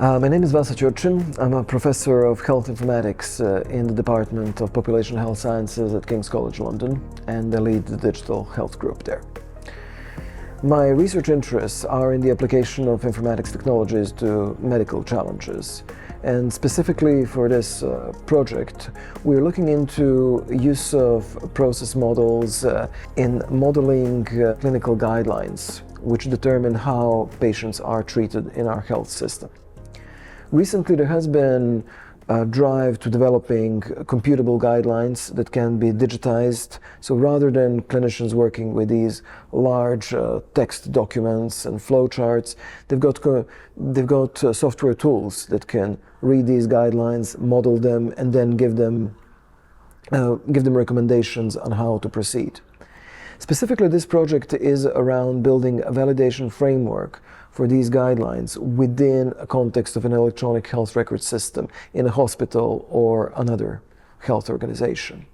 My name is Vasa Churchin. I'm a professor of health informatics in the Department of Population Health Sciences at King's College London, and I lead the digital health group there. My research interests are in the application of informatics technologies to medical challenges. And specifically for this project, we're looking into use of process models in modeling clinical guidelines, which determine how patients are treated in our health system. Recently, there has been a drive to developing computable guidelines that can be digitized. So rather than clinicians working with these large text documents and flowcharts, they've got software tools that can read these guidelines, model them, and then give them recommendations on how to proceed. Specifically, this project is around building a validation framework for these guidelines within a context of an electronic health record system in a hospital or another health organization.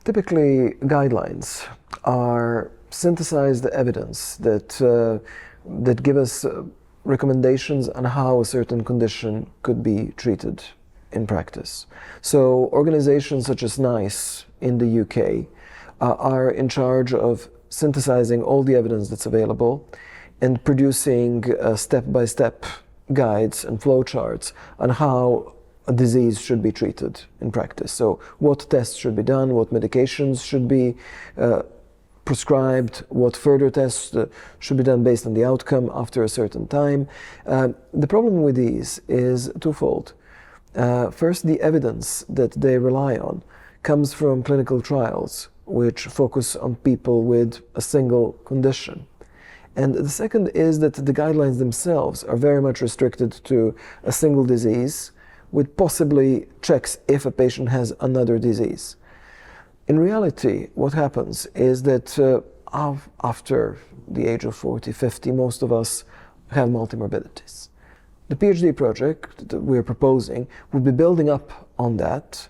Typically, guidelines are synthesized evidence that give us recommendations on how a certain condition could be treated in practice. So organizations such as NICE in the UK are in charge of synthesizing all the evidence that's available and producing step-by-step guides and flowcharts on how a disease should be treated in practice. So what tests should be done, what medications should be prescribed, what further tests should be done based on the outcome after a certain time. The problem with these is twofold. First, the evidence that they rely on comes from clinical trials, which focus on people with a single condition. And the second is that the guidelines themselves are very much restricted to a single disease, with possibly checks if a patient has another disease. In reality, what happens is that after the age of 40, 50, most of us have multimorbidities. The PhD project that we're proposing would be building up on that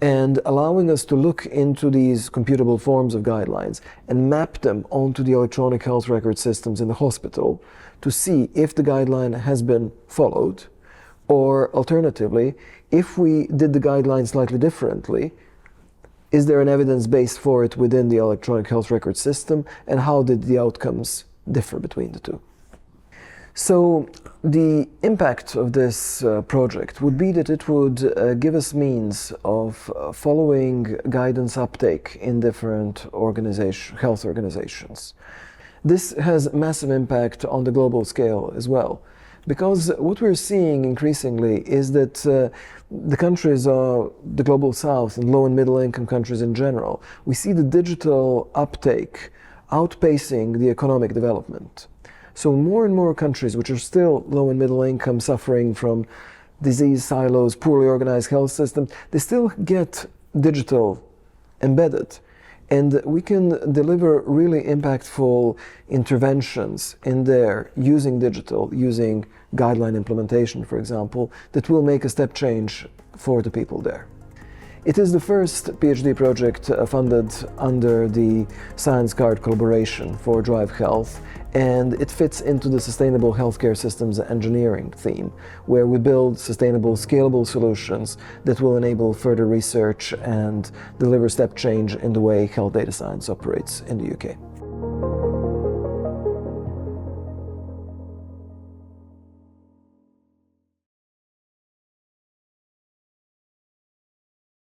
and allowing us to look into these computable forms of guidelines and map them onto the electronic health record systems in the hospital to see if the guideline has been followed, or alternatively, if we did the guideline slightly differently, is there an evidence base for it within the electronic health record system, and how did the outcomes differ between the two? So the impact of this project would be that it would give us means of following guidance uptake in different health organizations. This has massive impact on the global scale as well, because what we're seeing increasingly is that the countries of the global south and low and middle income countries in general, we see the digital uptake outpacing the economic development. So more and more countries which are still low and middle income, suffering from disease silos, poorly organized health systems, they still get digital embedded. And we can deliver really impactful interventions in there using digital, using guideline implementation, for example, that will make a step change for the people there. It is the first PhD project funded under the Science Card collaboration for Drive Health, and it fits into the sustainable healthcare systems engineering theme, where we build sustainable, scalable solutions that will enable further research and deliver step change in the way health data science operates in the UK.